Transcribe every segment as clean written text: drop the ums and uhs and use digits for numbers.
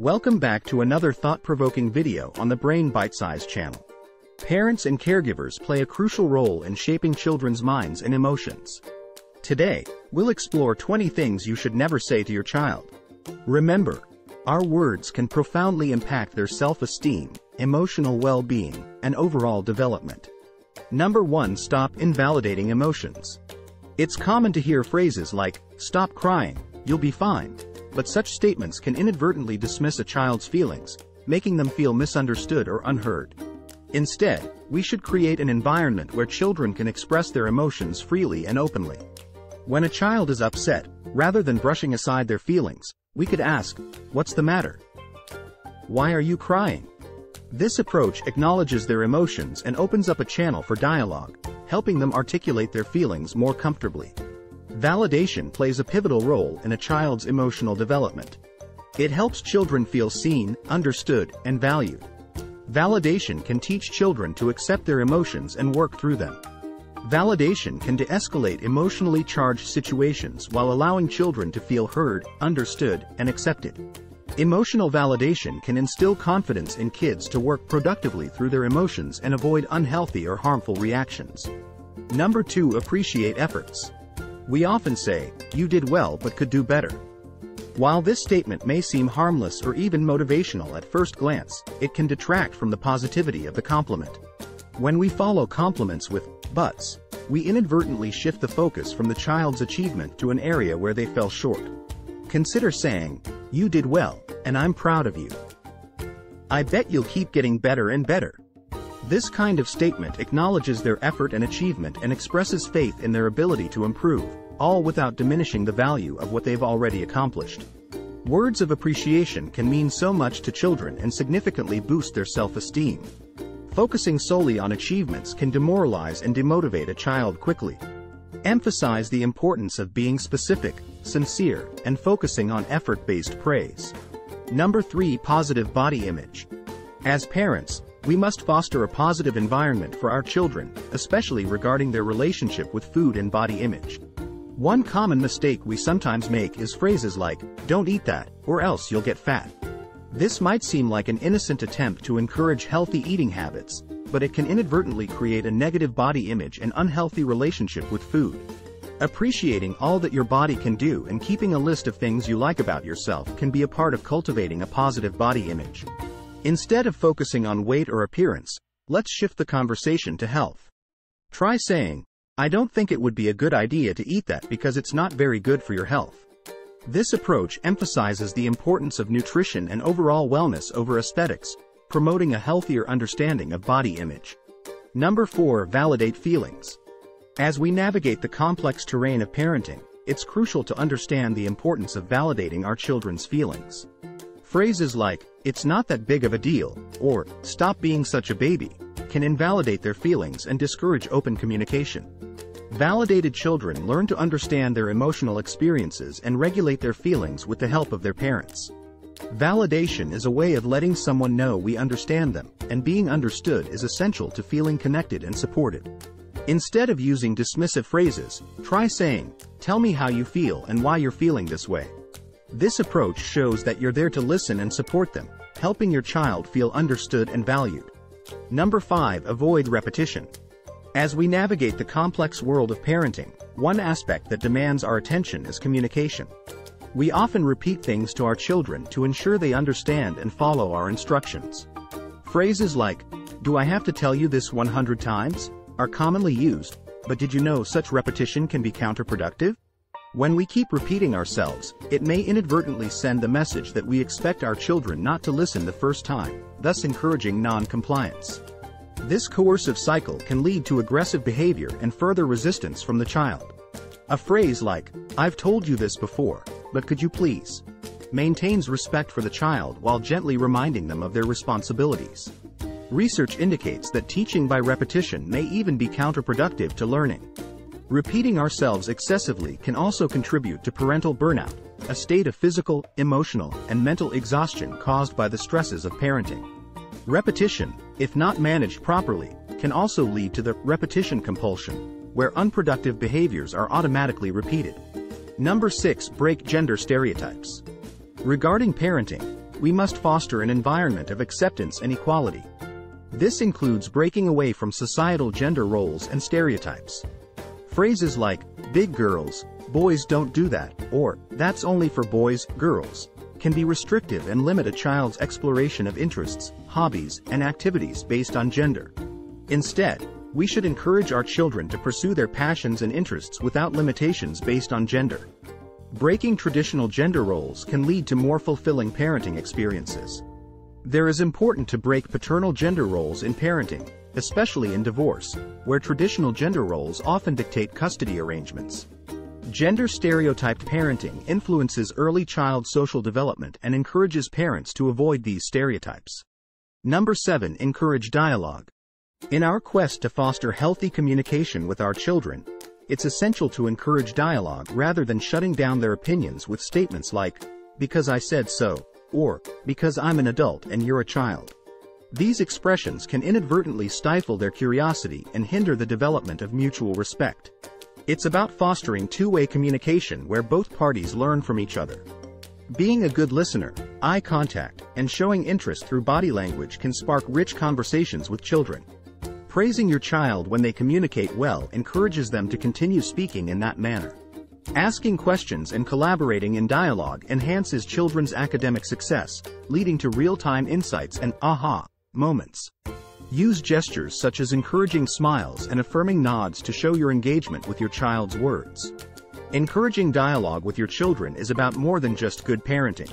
Welcome back to another thought-provoking video on the Brain Bite-Size channel. Parents and caregivers play a crucial role in shaping children's minds and emotions. Today, we'll explore 20 things you should never say to your child. Remember, our words can profoundly impact their self-esteem, emotional well-being, and overall development. Number 1. Stop invalidating emotions. It's common to hear phrases like, "Stop crying, you'll be fine," but such statements can inadvertently dismiss a child's feelings, making them feel misunderstood or unheard. Instead, we should create an environment where children can express their emotions freely and openly. When a child is upset, rather than brushing aside their feelings, we could ask, "What's the matter? Why are you crying?" This approach acknowledges their emotions and opens up a channel for dialogue, helping them articulate their feelings more comfortably. Validation plays a pivotal role in a child's emotional development. It helps children feel seen, understood, and valued. Validation can teach children to accept their emotions and work through them. Validation can de-escalate emotionally charged situations while allowing children to feel heard, understood, and accepted. Emotional validation can instill confidence in kids to work productively through their emotions and avoid unhealthy or harmful reactions. Number 2. Appreciate efforts. We often say, "You did well but could do better." While this statement may seem harmless or even motivational at first glance, it can detract from the positivity of the compliment. When we follow compliments with "buts," we inadvertently shift the focus from the child's achievement to an area where they fell short. Consider saying, "You did well, and I'm proud of you. I bet you'll keep getting better and better." This kind of statement acknowledges their effort and achievement and expresses faith in their ability to improve, all without diminishing the value of what they've already accomplished. Words of appreciation can mean so much to children and significantly boost their self-esteem. Focusing solely on achievements can demoralize and demotivate a child quickly. Emphasize the importance of being specific, sincere, and focusing on effort-based praise. Number 3. Positive body image. As parents, we must foster a positive environment for our children, especially regarding their relationship with food and body image. One common mistake we sometimes make is phrases like, "Don't eat that, or else you'll get fat." This might seem like an innocent attempt to encourage healthy eating habits, but it can inadvertently create a negative body image and unhealthy relationship with food. Appreciating all that your body can do and keeping a list of things you like about yourself can be a part of cultivating a positive body image. Instead of focusing on weight or appearance, let's shift the conversation to health. Try saying, "I don't think it would be a good idea to eat that because it's not very good for your health." This approach emphasizes the importance of nutrition and overall wellness over aesthetics, promoting a healthier understanding of body image. Number 4. Validate feelings. As we navigate the complex terrain of parenting, it's crucial to understand the importance of validating our children's feelings. Phrases like, "It's not that big of a deal," or "Stop being such a baby," can invalidate their feelings and discourage open communication. Validated children learn to understand their emotional experiences and regulate their feelings with the help of their parents. Validation is a way of letting someone know we understand them, and being understood is essential to feeling connected and supported. Instead of using dismissive phrases, try saying, "Tell me how you feel and why you're feeling this way." This approach shows that you're there to listen and support them, helping your child feel understood and valued. Number 5. Avoid repetition. As we navigate the complex world of parenting, one aspect that demands our attention is communication. We often repeat things to our children to ensure they understand and follow our instructions. Phrases like, "Do I have to tell you this 100 times?" are commonly used, but did you know such repetition can be counterproductive? When we keep repeating ourselves, it may inadvertently send the message that we expect our children not to listen the first time, thus encouraging non-compliance. This coercive cycle can lead to aggressive behavior and further resistance from the child. A phrase like, "I've told you this before, but could you please?" maintains respect for the child while gently reminding them of their responsibilities. Research indicates that teaching by repetition may even be counterproductive to learning. Repeating ourselves excessively can also contribute to parental burnout, a state of physical, emotional, and mental exhaustion caused by the stresses of parenting. Repetition, if not managed properly, can also lead to the repetition compulsion, where unproductive behaviors are automatically repeated. Number 6. Break gender stereotypes. Regarding parenting, we must foster an environment of acceptance and equality. This includes breaking away from societal gender roles and stereotypes. Phrases like, "big girls, boys don't do that," or, "that's only for boys, girls," can be restrictive and limit a child's exploration of interests, hobbies, and activities based on gender. Instead, we should encourage our children to pursue their passions and interests without limitations based on gender. Breaking traditional gender roles can lead to more fulfilling parenting experiences. It is important to break paternal gender roles in parenting, especially in divorce, where traditional gender roles often dictate custody arrangements. Gender stereotyped parenting influences early child social development and encourages parents to avoid these stereotypes. Number 7. Encourage dialogue. In our quest to foster healthy communication with our children, it's essential to encourage dialogue rather than shutting down their opinions with statements like, "because I said so," or "because I'm an adult and you're a child." These expressions can inadvertently stifle their curiosity and hinder the development of mutual respect. It's about fostering two-way communication where both parties learn from each other. Being a good listener, eye contact, and showing interest through body language can spark rich conversations with children. Praising your child when they communicate well encourages them to continue speaking in that manner. Asking questions and collaborating in dialogue enhances children's academic success, leading to real-time insights and aha moments. Use gestures such as encouraging smiles and affirming nods to show your engagement with your child's words. Encouraging dialogue with your children is about more than just good parenting.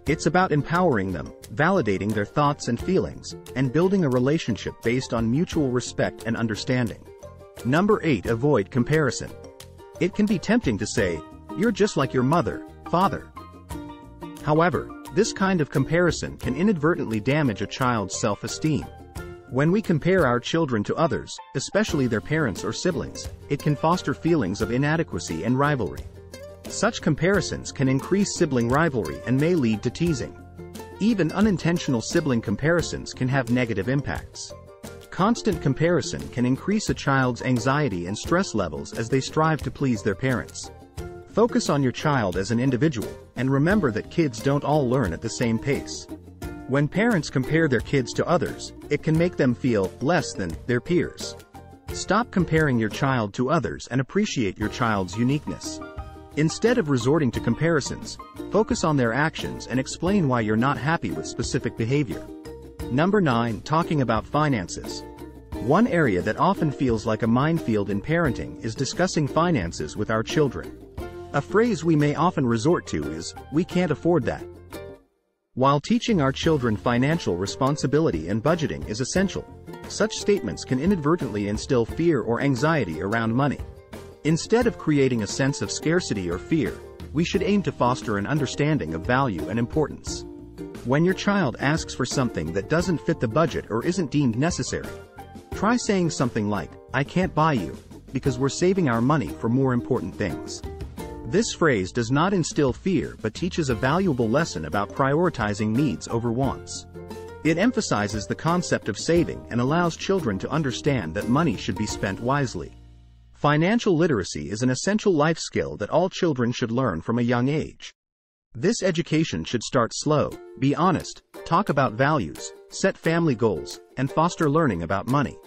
It's about empowering them, validating their thoughts and feelings, and building a relationship based on mutual respect and understanding. Number 8. Avoid comparison. It can be tempting to say, "You're just like your mother, father." However, this kind of comparison can inadvertently damage a child's self-esteem. When we compare our children to others, especially their parents or siblings, it can foster feelings of inadequacy and rivalry. Such comparisons can increase sibling rivalry and may lead to teasing. Even unintentional sibling comparisons can have negative impacts. Constant comparison can increase a child's anxiety and stress levels as they strive to please their parents. Focus on your child as an individual, and remember that kids don't all learn at the same pace. When parents compare their kids to others, it can make them feel less than their peers. Stop comparing your child to others and appreciate your child's uniqueness. Instead of resorting to comparisons, focus on their actions and explain why you're not happy with specific behavior. Number 9. Talking about finances. One area that often feels like a minefield in parenting is discussing finances with our children. A phrase we may often resort to is, "we can't afford that." While teaching our children financial responsibility and budgeting is essential, such statements can inadvertently instill fear or anxiety around money. Instead of creating a sense of scarcity or fear, we should aim to foster an understanding of value and importance. When your child asks for something that doesn't fit the budget or isn't deemed necessary, try saying something like, "I can't buy you, because we're saving our money for more important things." This phrase does not instill fear but teaches a valuable lesson about prioritizing needs over wants. It emphasizes the concept of saving and allows children to understand that money should be spent wisely. Financial literacy is an essential life skill that all children should learn from a young age. This education should start slow, be honest, talk about values, set family goals, and foster learning about money.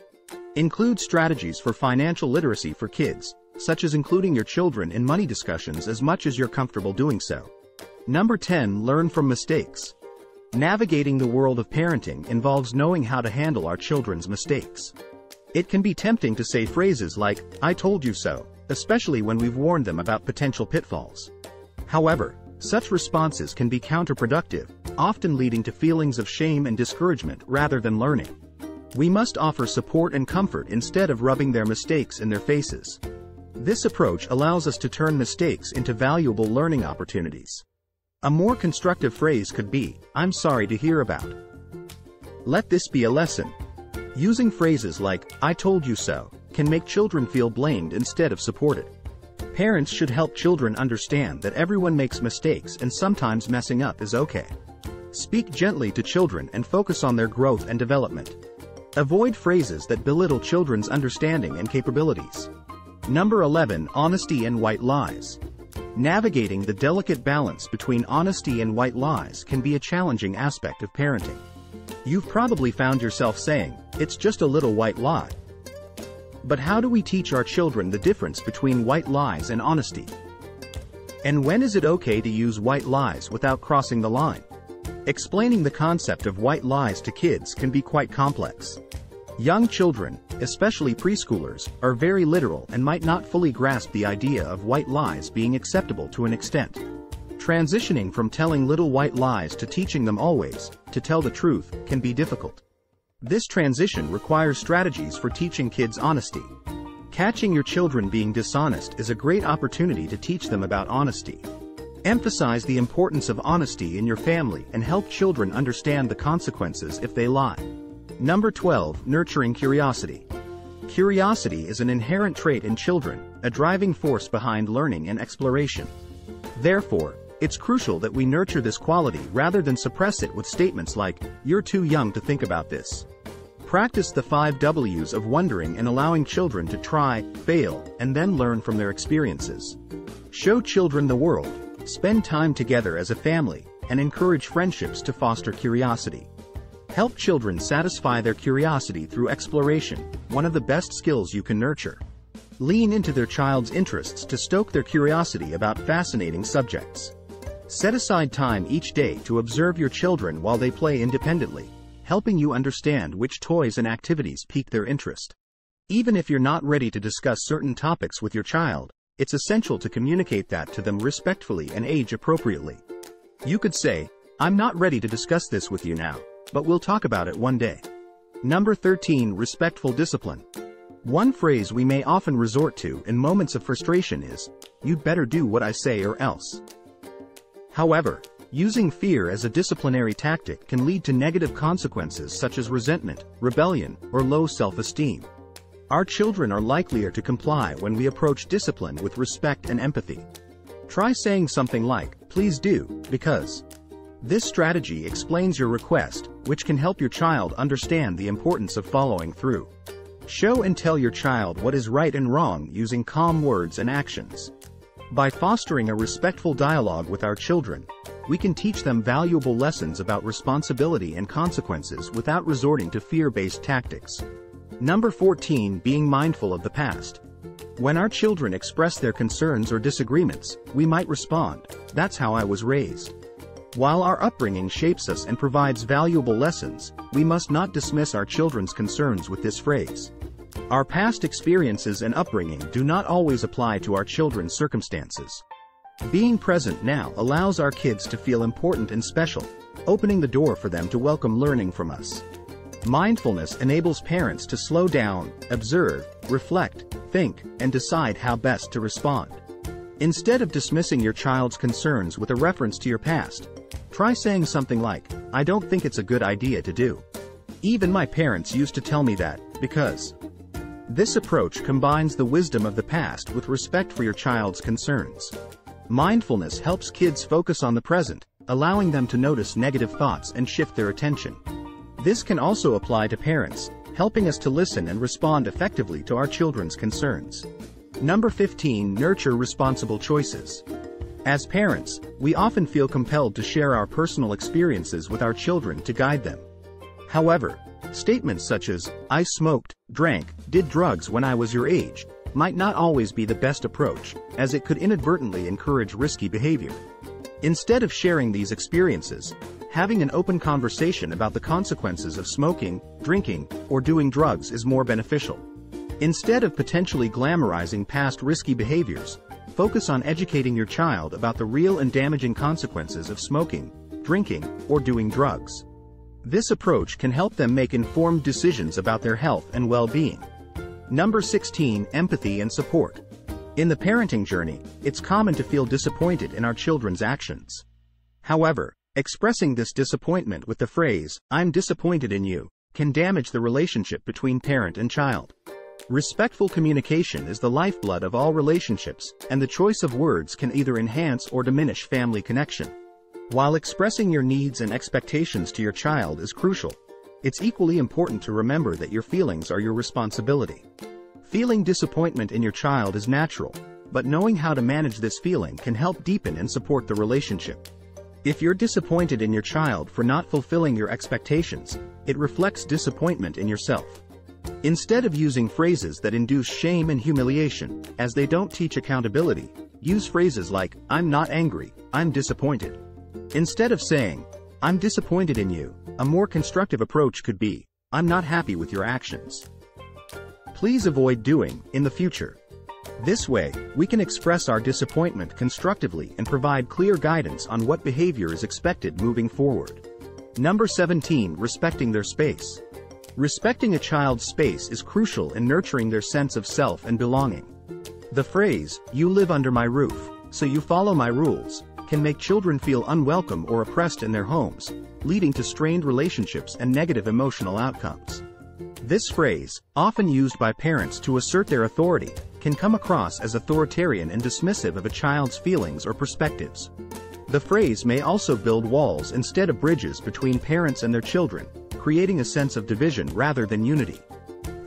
Include strategies for financial literacy for kids, such as including your children in money discussions as much as you're comfortable doing so. Number 10. Learn from mistakes. Navigating the world of parenting involves knowing how to handle our children's mistakes. It can be tempting to say phrases like, "I told you so," especially when we've warned them about potential pitfalls. However, such responses can be counterproductive, often leading to feelings of shame and discouragement rather than learning. We must offer support and comfort instead of rubbing their mistakes in their faces. This approach allows us to turn mistakes into valuable learning opportunities. A more constructive phrase could be, "I'm sorry to hear about." Let this be a lesson. Using phrases like, "I told you so," can make children feel blamed instead of supported. Parents should help children understand that everyone makes mistakes and sometimes messing up is okay. Speak gently to children and focus on their growth and development. Avoid phrases that belittle children's understanding and capabilities. Number 11. Honesty and white lies. Navigating the delicate balance between honesty and white lies can be a challenging aspect of parenting. You've probably found yourself saying, "It's just a little white lie." But how do we teach our children the difference between white lies and honesty? And when is it okay to use white lies without crossing the line? Explaining the concept of white lies to kids can be quite complex. Young children, especially preschoolers, are very literal and might not fully grasp the idea of white lies being acceptable to an extent. Transitioning from telling little white lies to teaching them always to tell the truth can be difficult. This transition requires strategies for teaching kids honesty. Catching your children being dishonest is a great opportunity to teach them about honesty. Emphasize the importance of honesty in your family and help children understand the consequences if they lie. Number 12. Nurturing curiosity. Curiosity is an inherent trait in children, a driving force behind learning and exploration. Therefore, it's crucial that we nurture this quality rather than suppress it with statements like, "You're too young to think about this." Practice the 5 W's of wondering and allowing children to try, fail, and then learn from their experiences. Show children the world, spend time together as a family, and encourage friendships to foster curiosity. Help children satisfy their curiosity through exploration, one of the best skills you can nurture. Lean into their child's interests to stoke their curiosity about fascinating subjects. Set aside time each day to observe your children while they play independently, helping you understand which toys and activities pique their interest. Even if you're not ready to discuss certain topics with your child, it's essential to communicate that to them respectfully and age appropriately. You could say, "I'm not ready to discuss this with you now, but we'll talk about it one day." Number 13. Respectful discipline. One phrase we may often resort to in moments of frustration is, "You'd better do what I say or else." However, using fear as a disciplinary tactic can lead to negative consequences such as resentment, rebellion, or low self-esteem. Our children are likelier to comply when we approach discipline with respect and empathy. Try saying something like, "Please do, because." This strategy explains your request, which can help your child understand the importance of following through. Show and tell your child what is right and wrong using calm words and actions. By fostering a respectful dialogue with our children, we can teach them valuable lessons about responsibility and consequences without resorting to fear-based tactics. Number 14. Being mindful of the past. When our children express their concerns or disagreements, we might respond, "That's how I was raised." While our upbringing shapes us and provides valuable lessons, we must not dismiss our children's concerns with this phrase. Our past experiences and upbringing do not always apply to our children's circumstances. Being present now allows our kids to feel important and special, opening the door for them to welcome learning from us. Mindfulness enables parents to slow down, observe, reflect, think, and decide how best to respond. Instead of dismissing your child's concerns with a reference to your past, try saying something like, "I don't think it's a good idea to do. Even my parents used to tell me that, because." This approach combines the wisdom of the past with respect for your child's concerns. Mindfulness helps kids focus on the present, allowing them to notice negative thoughts and shift their attention. This can also apply to parents, helping us to listen and respond effectively to our children's concerns. Number 15. Nurture responsible choices. As parents, we often feel compelled to share our personal experiences with our children to guide them. However, statements such as, "I smoked, drank, did drugs when I was your age," might not always be the best approach, as it could inadvertently encourage risky behavior. Instead of sharing these experiences, having an open conversation about the consequences of smoking, drinking, or doing drugs is more beneficial. Instead of potentially glamorizing past risky behaviors, focus on educating your child about the real and damaging consequences of smoking, drinking, or doing drugs. This approach can help them make informed decisions about their health and well-being. Number 16. Empathy and support. In the parenting journey, it's common to feel disappointed in our children's actions. However, expressing this disappointment with the phrase, "I'm disappointed in you," can damage the relationship between parent and child. Respectful communication is the lifeblood of all relationships, and the choice of words can either enhance or diminish family connection. While expressing your needs and expectations to your child is crucial, it's equally important to remember that your feelings are your responsibility. Feeling disappointment in your child is natural, but knowing how to manage this feeling can help deepen and support the relationship. If you're disappointed in your child for not fulfilling your expectations, it reflects disappointment in yourself. Instead of using phrases that induce shame and humiliation, as they don't teach accountability, use phrases like, "I'm not angry, I'm disappointed." Instead of saying, "I'm disappointed in you," a more constructive approach could be, "I'm not happy with your actions." Please avoid doing, in the future. This way, we can express our disappointment constructively and provide clear guidance on what behavior is expected moving forward. Number 17. Respecting their space. Respecting a child's space is crucial in nurturing their sense of self and belonging. The phrase, "You live under my roof, so you follow my rules," can make children feel unwelcome or oppressed in their homes, leading to strained relationships and negative emotional outcomes. This phrase, often used by parents to assert their authority, can come across as authoritarian and dismissive of a child's feelings or perspectives. The phrase may also build walls instead of bridges between parents and their children, creating a sense of division rather than unity.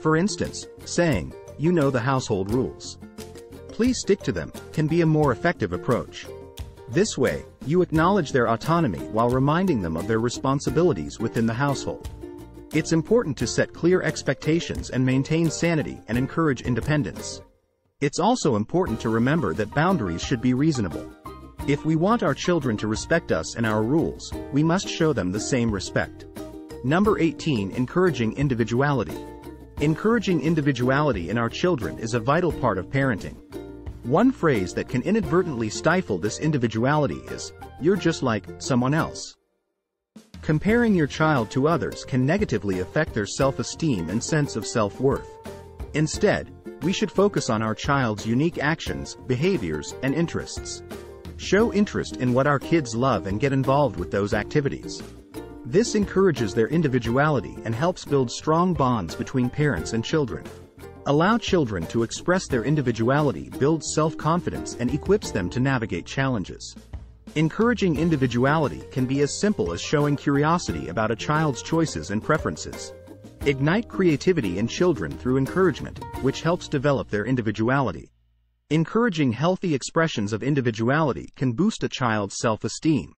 For instance, saying, "You know the household rules. Please stick to them," can be a more effective approach. This way, you acknowledge their autonomy while reminding them of their responsibilities within the household. It's important to set clear expectations and maintain sanity and encourage independence. It's also important to remember that boundaries should be reasonable. If we want our children to respect us and our rules, we must show them the same respect. Number 18. Encouraging individuality. Encouraging individuality in our children is a vital part of parenting. One phrase that can inadvertently stifle this individuality is, "You're just like someone else." Comparing your child to others can negatively affect their self-esteem and sense of self-worth. Instead, we should focus on our child's unique actions, behaviors, and interests. Show interest in what our kids love and get involved with those activities. This encourages their individuality and helps build strong bonds between parents and children. Allow children to express their individuality builds self-confidence and equips them to navigate challenges. Encouraging individuality can be as simple as showing curiosity about a child's choices and preferences. Ignite creativity in children through encouragement, which helps develop their individuality. Encouraging healthy expressions of individuality can boost a child's self-esteem.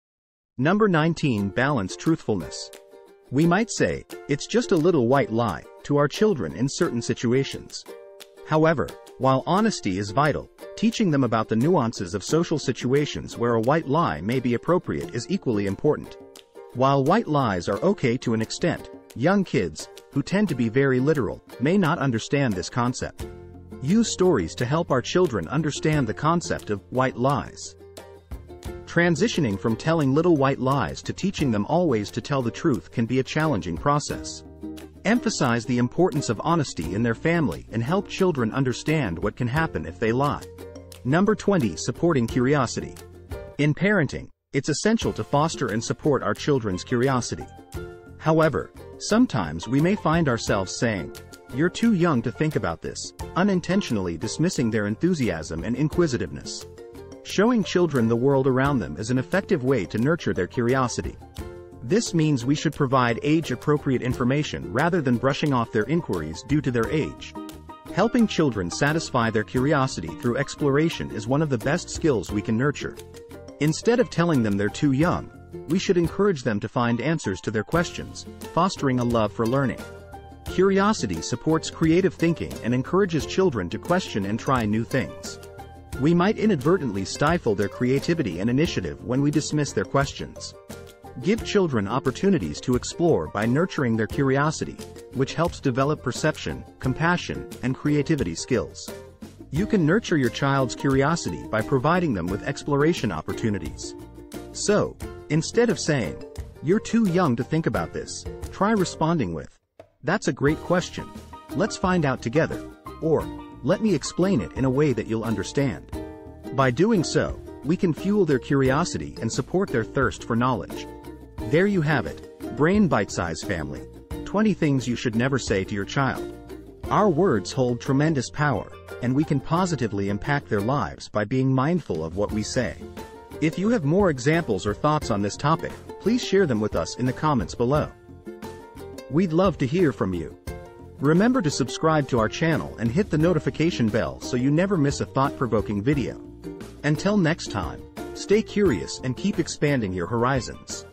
Number 19. Balance truthfulness. We might say, "It's just a little white lie," to our children in certain situations. However, while honesty is vital, teaching them about the nuances of social situations where a white lie may be appropriate is equally important. While white lies are okay to an extent, young kids, who tend to be very literal, may not understand this concept. Use stories to help our children understand the concept of white lies. Transitioning from telling little white lies to teaching them always to tell the truth can be a challenging process. Emphasize the importance of honesty in their family and help children understand what can happen if they lie. Number 20. Supporting curiosity. In parenting, it's essential to foster and support our children's curiosity. However, sometimes we may find ourselves saying, "You're too young to think about this," unintentionally dismissing their enthusiasm and inquisitiveness. Showing children the world around them is an effective way to nurture their curiosity. This means we should provide age-appropriate information rather than brushing off their inquiries due to their age. Helping children satisfy their curiosity through exploration is one of the best skills we can nurture. Instead of telling them they're too young, we should encourage them to find answers to their questions, fostering a love for learning. Curiosity supports creative thinking and encourages children to question and try new things. We might inadvertently stifle their creativity and initiative when we dismiss their questions. Give children opportunities to explore by nurturing their curiosity, which helps develop perception, compassion, and creativity skills. You can nurture your child's curiosity by providing them with exploration opportunities. So, instead of saying, "You're too young to think about this," try responding with, "That's a great question. Let's find out together," or, "Let me explain it in a way that you'll understand." By doing so, we can fuel their curiosity and support their thirst for knowledge. There you have it, Brain Bite-Size family. 20 things you should never say to your child. Our words hold tremendous power, and we can positively impact their lives by being mindful of what we say. If you have more examples or thoughts on this topic, please share them with us in the comments below. We'd love to hear from you. Remember to subscribe to our channel and hit the notification bell so you never miss a thought-provoking video. Until next time, stay curious and keep expanding your horizons.